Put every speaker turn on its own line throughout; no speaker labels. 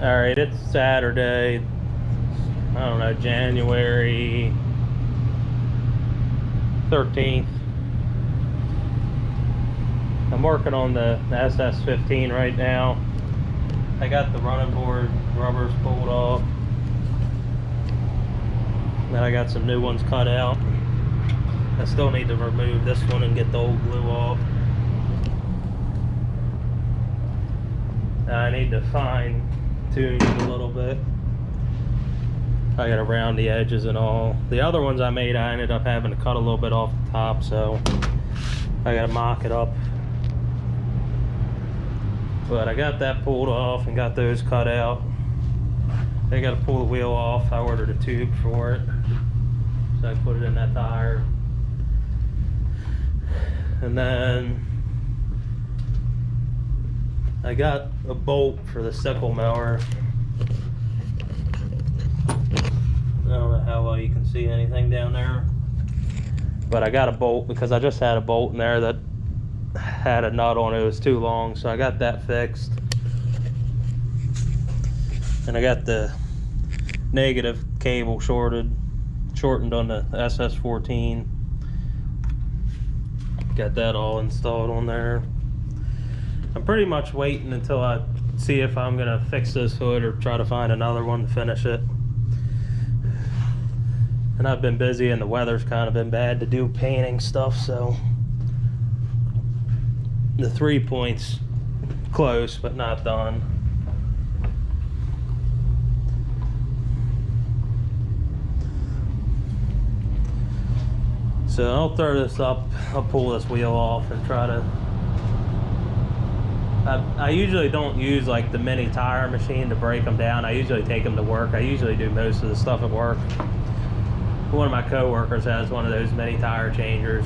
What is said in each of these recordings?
Alright, it's Saturday, I don't know, January 13th. I'm working on the ss15 right now. I got the running board rubbers pulled off. Then I got some new ones cut out. I still need to remove this one and get the old glue off. I need to fine tune it a little bit. I gotta round the edges and all. The other ones I made, I ended up having to cut a little bit off the top, so I gotta mock it up. But I got that pulled off and got those cut out. I gotta pull the wheel off. I ordered a tube for it, so I put it in that tire. And then I got a bolt for the sickle mower. I don't know how well you can see anything down there, but I got a bolt because I just had a bolt in there that had a nut on it. It was too long, so I got that fixed. And I got the negative cable shortened on the ss15. Got that all installed on there. I'm pretty much waiting until I see if I'm gonna fix this hood or try to find another one to finish it. And I've been busy and the weather's kind of been bad to do painting stuff, so the 3-point's close but not done. So I'll throw this up, I'll pull this wheel off and try to... I usually don't use like the mini tire machine to break them down. I usually take them to work. I usually do most of the stuff at work. One of my co-workers has one of those mini tire changers,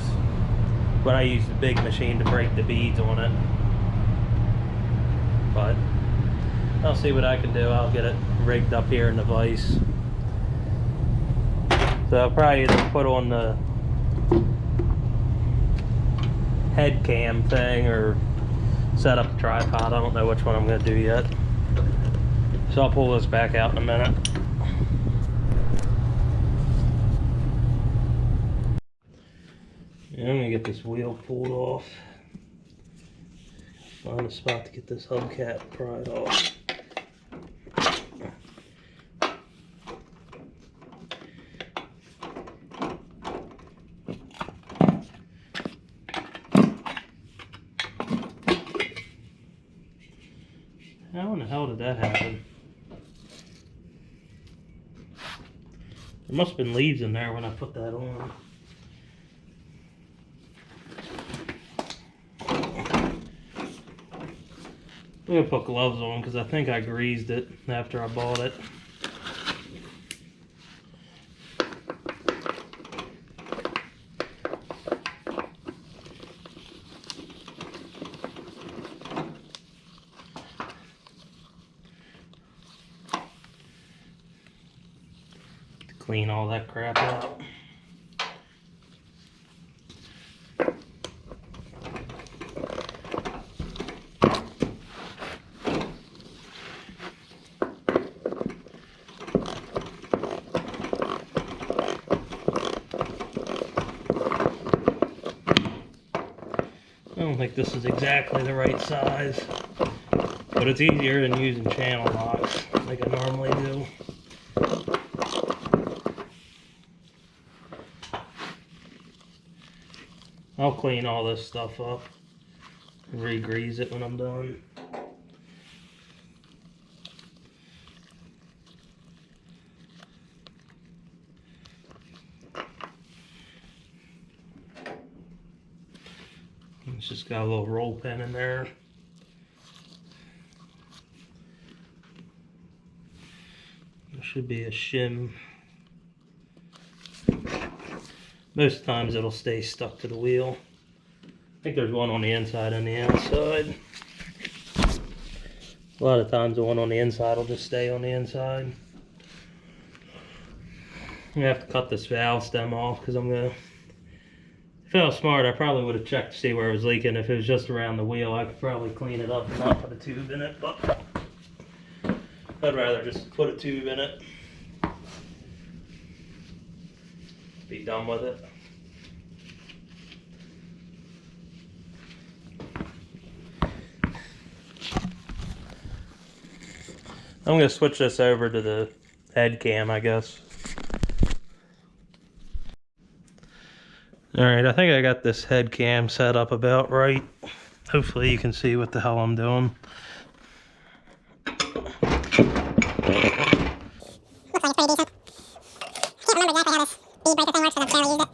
but I use the big machine to break the beads on it. But I'll see what I can do. I'll get it rigged up here in the vise. So I'll probably either put on the head cam thing or set up a tripod. I don't know which one I'm going to do yet. So I'll pull this back out in a minute. I'm going to get this wheel pulled off. Find a spot to get this hubcap pried off. How in the hell did that happen? There must have been leaves in there when I put that on. I'm gonna put gloves on because I think I greased it after I bought it. Clean all that crap out. I don't think this is exactly the right size, but it's easier than using channel locks like I normally do. I'll clean all this stuff up and re-grease it when I'm done. It's just got a little roll pin in there. There should be a shim. Most times it'll stay stuck to the wheel. I think there's one on the inside and the outside. A lot of times the one on the inside will just stay on the inside. I'm gonna have to cut this valve stem off because I'm gonna... If I was smart, I probably would have checked to see where it was leaking. If it was just around the wheel, I could probably clean it up and not put a tube in it, but I'd rather just put a tube in it. Be done with it. I'm going to switch this over to the head cam, I guess. Alright, I think I got this head cam set up about right. Hopefully you can see what the hell I'm doing.
Looks like it's pretty decent. I can't remember exactly how this bead breaker thing works because I've barely used it.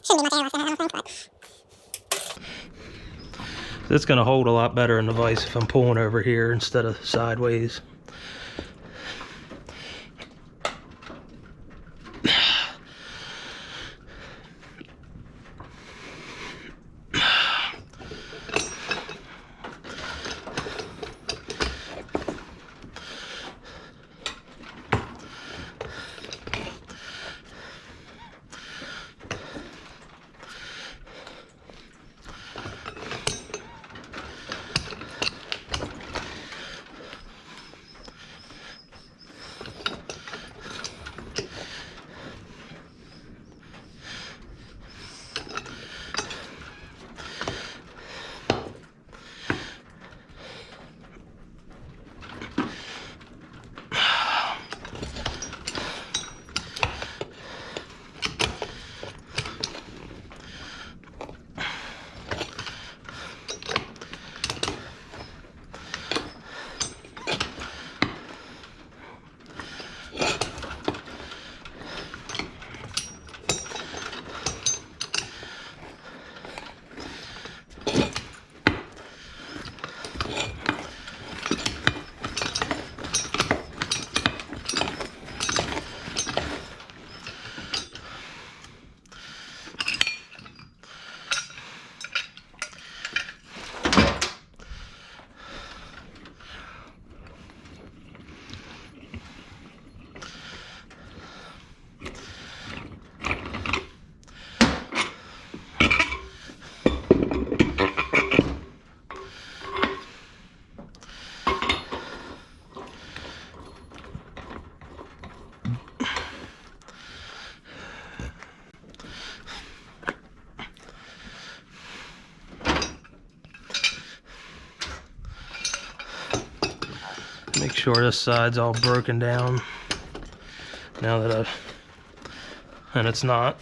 Shouldn't be much air left in it, I don't think, but...
It's going to hold a lot better in the vise if I'm pulling over here instead of sideways. Make sure this side's all broken down now that I've, and it's not.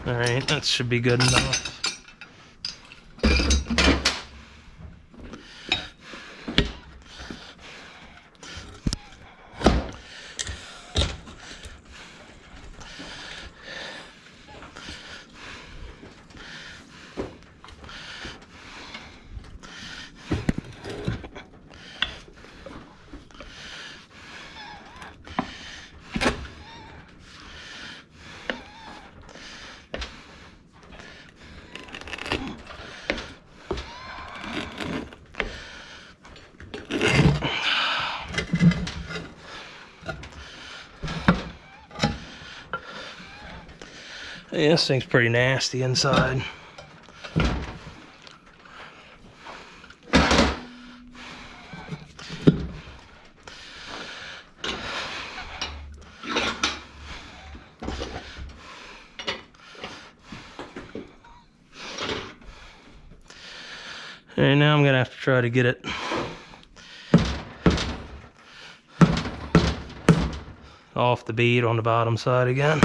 Alright, that should be good enough. Yeah, this thing's pretty nasty inside. And now I'm gonna have to try to get it off the bead on the bottom side again.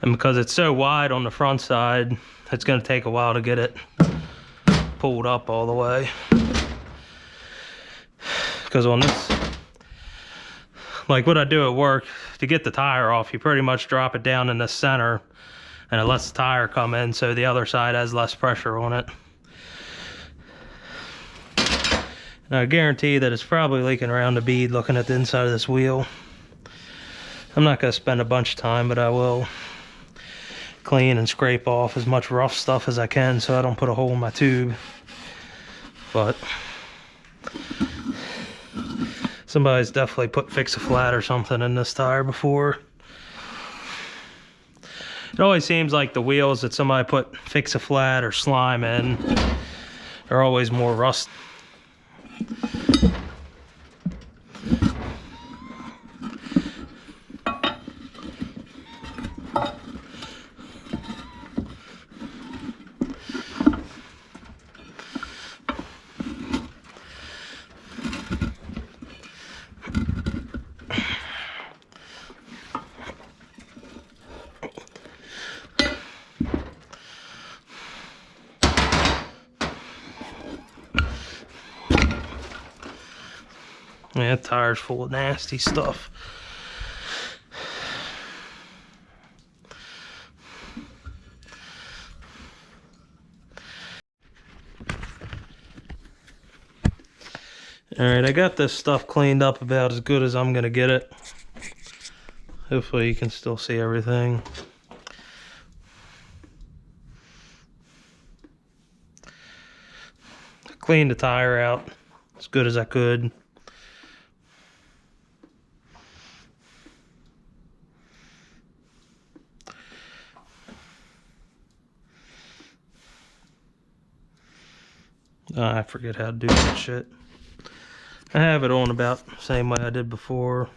And because it's so wide on the front side, it's going to take a while to get it pulled up all the way. Because on this, like what I do at work, to get the tire off, you pretty much drop it down in the center and it lets the tire come in so the other side has less pressure on it. And I guarantee that it's probably leaking around the bead looking at the inside of this wheel. I'm not going to spend a bunch of time, but I will clean and scrape off as much rough stuff as I can so I don't put a hole in my tube. But somebody's definitely put fix-a-flat or something in this tire before. It always seems like the wheels that somebody put fix-a-flat or slime in are always more rust. Yeah, that tire's full of nasty stuff. Alright, I got this stuff cleaned up about as good as I'm gonna get it. Hopefully you can still see everything. Cleaned the tire out as good as I could. I forget how to do that shit. I have it on about the same way I did before.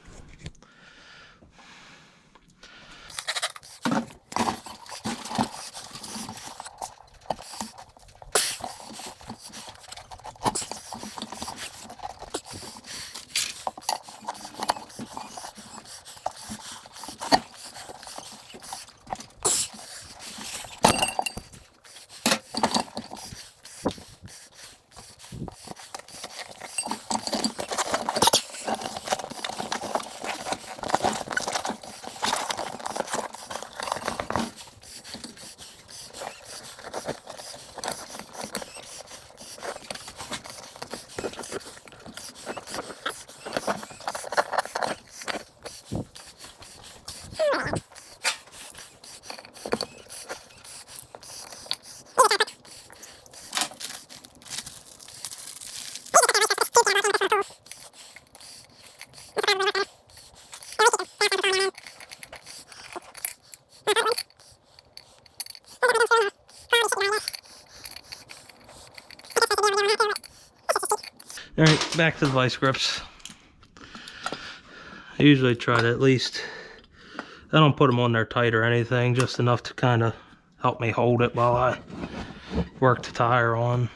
Alright, back to the vice grips. I usually try to at least, I don't put them on there tight or anything, just enough to kind of help me hold it while I work the tire on.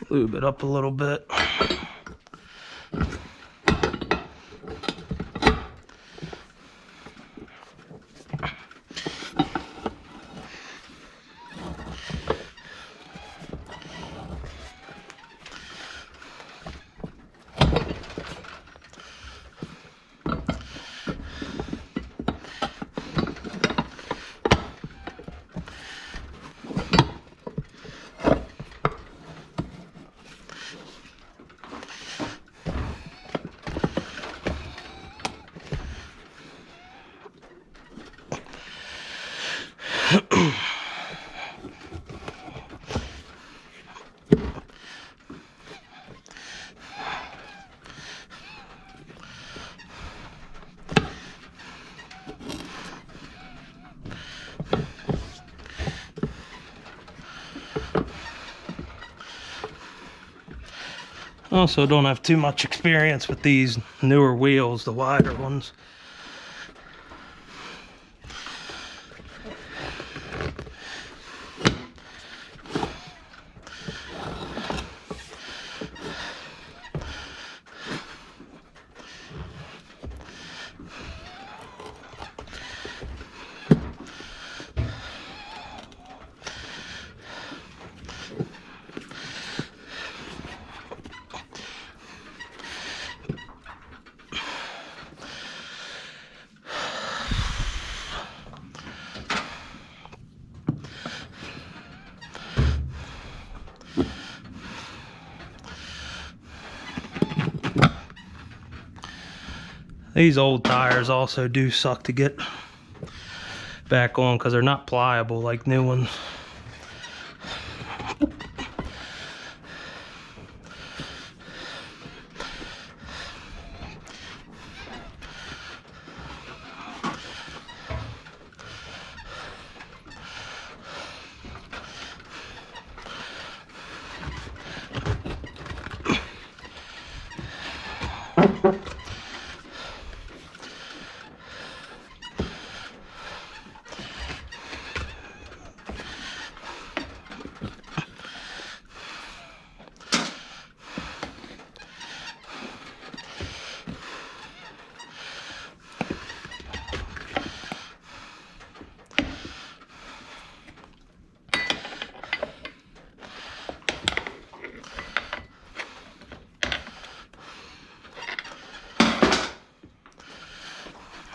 Lube it up a little bit. Also don't have too much experience with these newer wheels, the wider ones. These old tires also do suck to get back on because they're not pliable like new ones.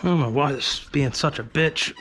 I don't know why this is being such a bitch.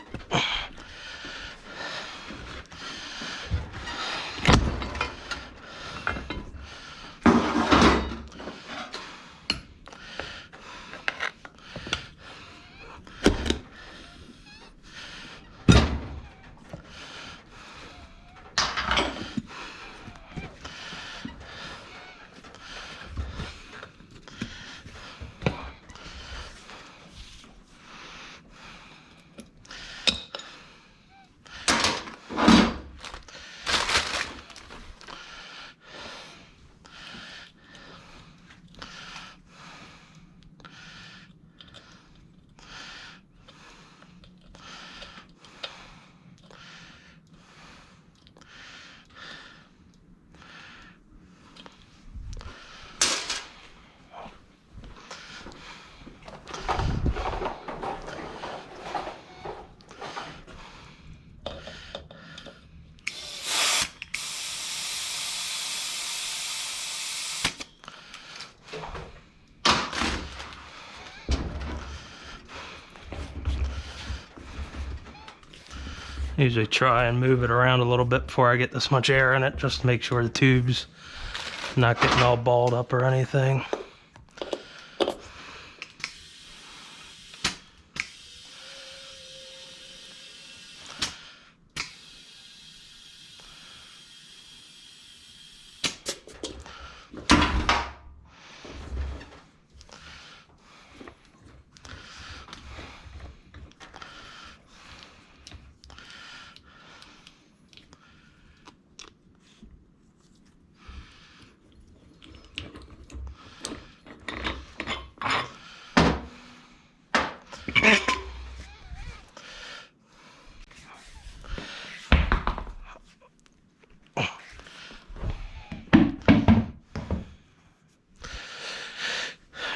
Usually try and move it around a little bit before I get this much air in it, just to make sure the tube's not getting all balled up or anything.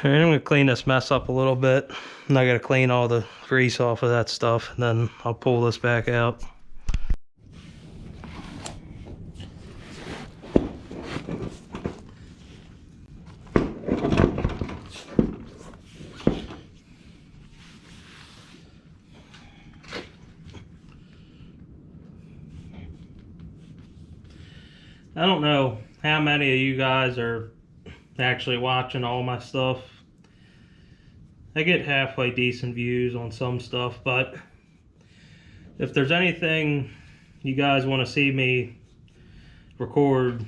Alright, I'm going to clean this mess up a little bit, and I got to clean all the grease off of that stuff, and then I'll pull this back out. I don't know how many of you guys are actually watching all my stuff. I get halfway decent views on some stuff, but if there's anything you guys want to see me record,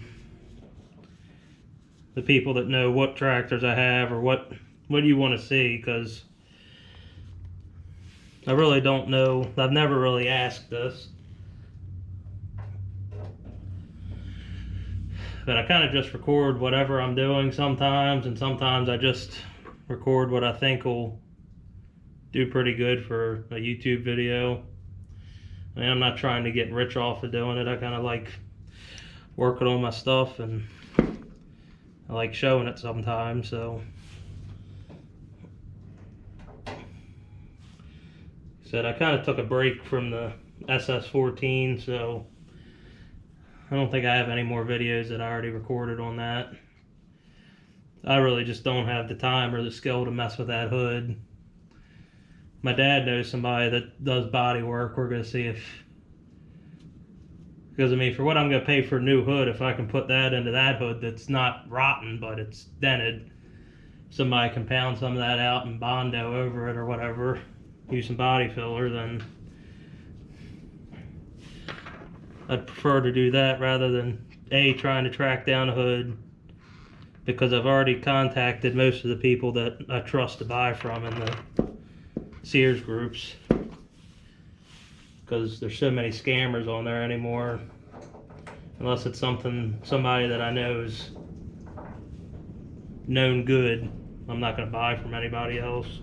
the people that know what tractors I have, or what do you want to see, because I really don't know. I've never really asked this. But I kind of just record whatever I'm doing sometimes, and sometimes I just record what I think will do pretty good for a YouTube video. I mean, I'm not trying to get rich off of doing it. I kind of like working on my stuff, and I like showing it sometimes, so. Said I kind of took a break from the ss15, so I don't think I have any more videos that I already recorded on that. I really just don't have the time or the skill to mess with that hood. My dad knows somebody that does body work. We're going to see if... Because, I mean, for what I'm going to pay for a new hood, if I can put that into that hood that's not rotten, but it's dented, somebody can pound some of that out and Bondo over it or whatever, use some body filler, then I'd prefer to do that rather than trying to track down a hood, because I've already contacted most of the people that I trust to buy from in the Sears groups, because there's so many scammers on there anymore. Unless it's somebody that I know is known good, I'm not going to buy from anybody else.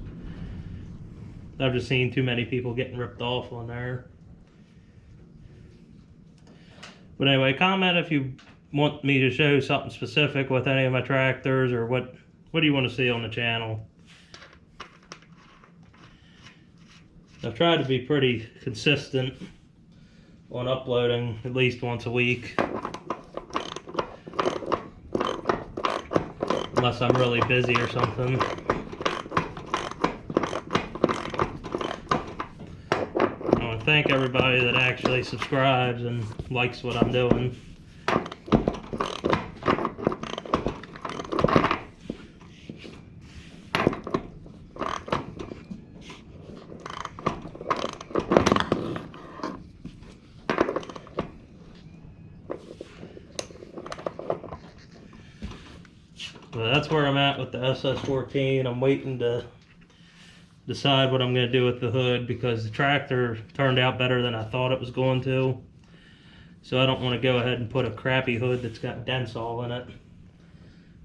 I've just seen too many people getting ripped off on there. But anyway, comment if you want me to show something specific with any of my tractors, or what do you want to see on the channel. I've tried to be pretty consistent on uploading at least once a week, unless I'm really busy or something. I want to thank everybody that actually subscribes and likes what I'm doing. But that's where I'm at with the ss15. I'm waiting to decide what I'm going to do with the hood, because the tractor turned out better than I thought it was going to. So I don't want to go ahead and put a crappy hood that's got dents all in it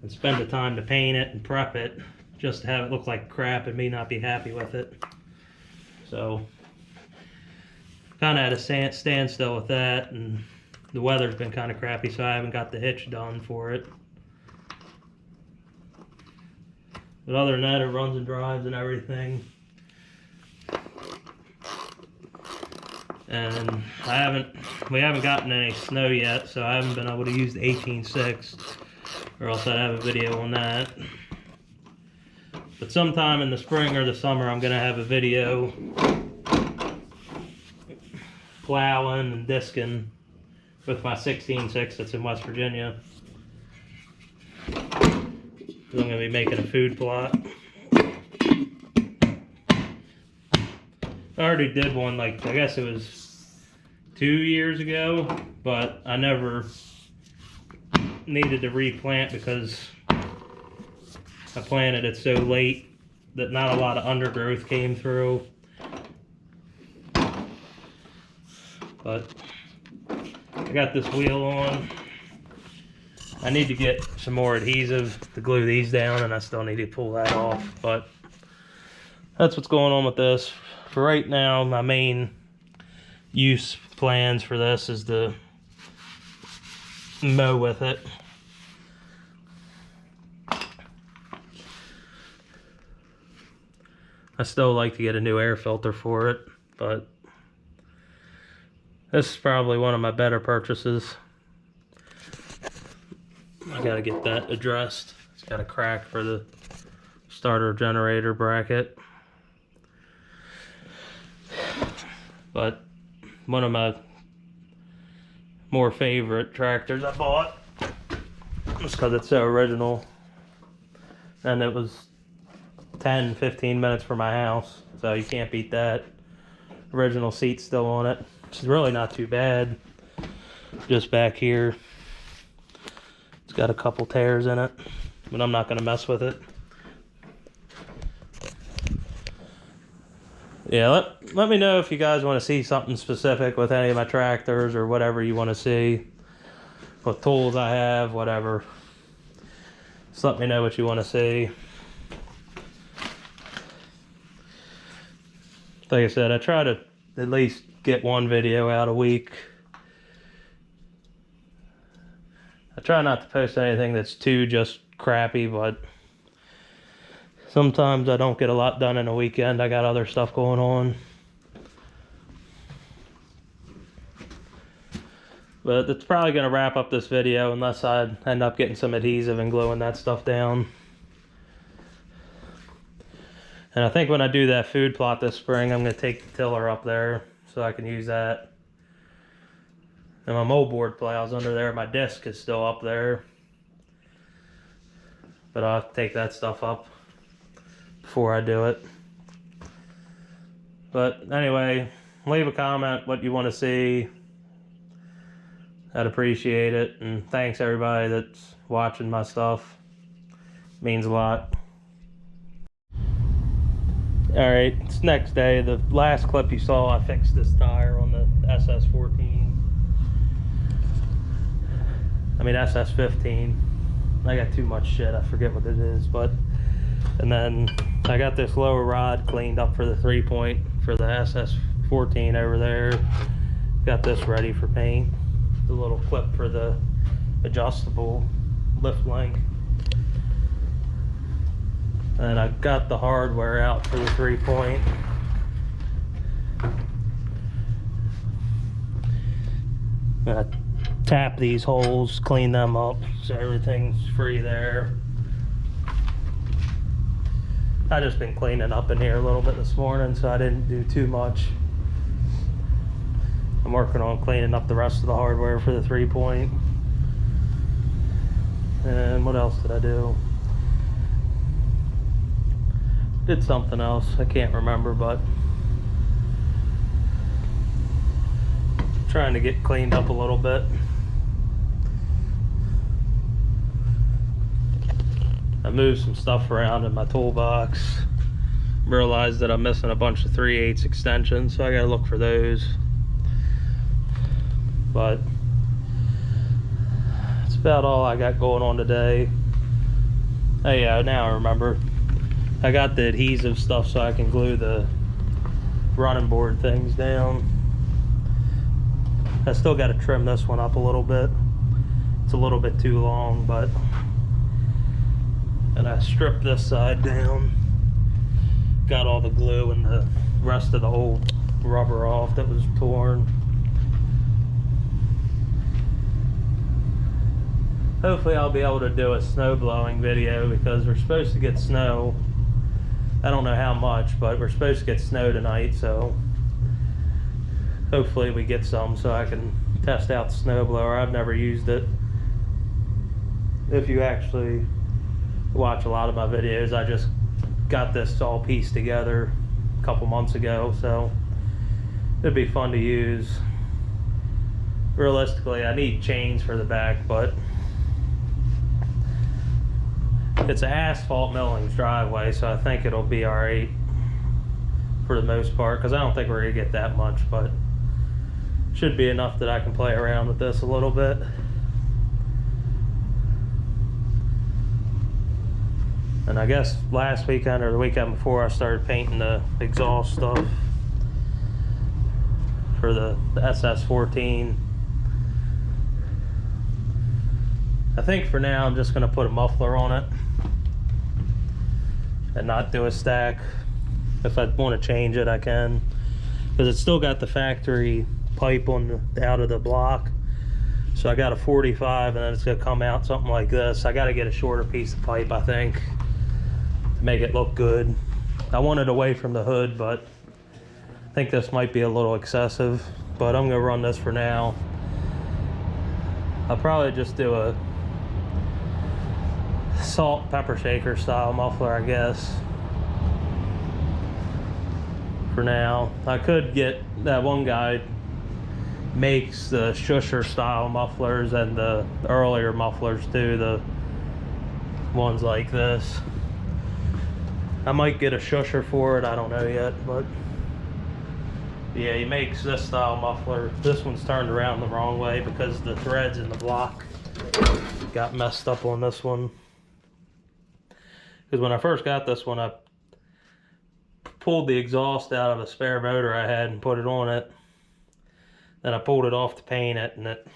and spend the time to paint it and prep it just to have it look like crap and me not be happy with it. So kind of at a standstill with that, and the weather's been kind of crappy, so I haven't got the hitch done for it. But other than that, it runs and drives and everything. And we haven't gotten any snow yet, so I haven't been able to use the 18.6, or else I'd have a video on that. But sometime in the spring or the summer, I'm gonna have a video plowing and disking with my 16.6 that's in West Virginia. I'm going to be making a food plot. I already did one, like, I guess it was 2 years ago, but I never needed to replant because I planted it so late that not a lot of undergrowth came through. But I got this wheel on. I need to get some more adhesive to glue these down, and I still need to pull that off, but that's what's going on with this. For right now, my main use plans for this is to mow with it. I still like to get a new air filter for it, but this is probably one of my better purchases. I gotta get that addressed. It's got a crack for the starter generator bracket. But one of my more favorite tractors I bought, just because it's so original, and it was 10-15 minutes from my house, so you can't beat that. Original seat still on it, which is really not too bad. Just back here, it's got a couple tears in it, but I'm not going to mess with it. Yeah, let me know if you guys want to see something specific with any of my tractors, or whatever you want to see. What tools I have, whatever. Just let me know what you want to see. Like I said, I try to at least get one video out a week. I try not to post anything that's too just crappy, but sometimes I don't get a lot done in a weekend. I got other stuff going on. But that's probably going to wrap up this video, unless I end up getting some adhesive and gluing that stuff down. And I think when I do that food plot this spring, I'm going to take the tiller up there so I can use that. And my moldboard plow's under there. My disc is still up there. but I'll take that stuff up before I do it. But anyway, leave a comment what you want to see. I'd appreciate it, and thanks everybody that's watching my stuff. It means a lot. Alright, it's next day. The last clip you saw, I fixed this tire on the ss15. I mean ss15. I got too much shit, I forget what it is, but and then I got this lower rod cleaned up for the 3-point for the ss14 over there. Got this ready for paint. The little clip for the adjustable lift link. And I got the hardware out for the 3-point. I tap these holes, clean them up so everything's free there. I just been cleaning up in here a little bit this morning, so I didn't do too much. I'm working on cleaning up the rest of the hardware for the 3-point. And what else did I do? Did something else, I can't remember, but trying to get cleaned up a little bit. I moved some stuff around in my toolbox. Realized that I'm missing a bunch of 3/8 extensions, so I gotta look for those. But that's about all I got going on today. Oh yeah, now I remember. I got the adhesive stuff so I can glue the running board things down. I still got to trim this one up a little bit. It's a little bit too long, but and I stripped this side down. Got all the glue and the rest of the old rubber off that was torn. Hopefully I'll be able to do a snow blowing video because we're supposed to get snow. I don't know how much, but we're supposed to get snow tonight, so hopefully we get some so I can test out the snow blower. I've never used it. If you actually watch a lot of my videos, I just got this all pieced together a couple months ago, so it'd be fun to use. Realistically, I need chains for the back, but it's an asphalt millings driveway, so I think it'll be alright for the most part, because I don't think we're going to get that much, but should be enough that I can play around with this a little bit. And I guess last weekend or the weekend before I started painting the exhaust stuff for the ss14. I think for now I'm just going to put a muffler on it and not do a stack. If I want to change it, I can, because it's still got the factory pipe on the out of the block. So I got a 45 and then it's going to come out something like this. I got to get a shorter piece of pipe, I think, to make it look good. I want it away from the hood, but I think this might be a little excessive, but I'm going to run this for now. I'll probably just do a salt pepper shaker style muffler, I guess, for now. I could get that one guy makes the shusher style mufflers and the earlier mufflers too, the ones like this. I might get a shusher for it, I don't know yet, but yeah, he makes this style muffler. This one's turned around the wrong way because the threads in the block got messed up on this one. Because when I first got this one, I pulled the exhaust out of a spare motor I had and put it on it. Then I pulled it off to paint it, and it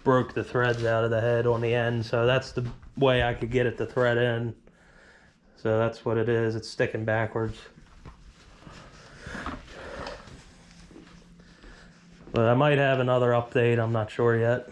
broke the threads out of the head on the end. So that's the way I could get it to thread in. So that's what it is. It's sticking backwards. But I might have another update. I'm not sure yet.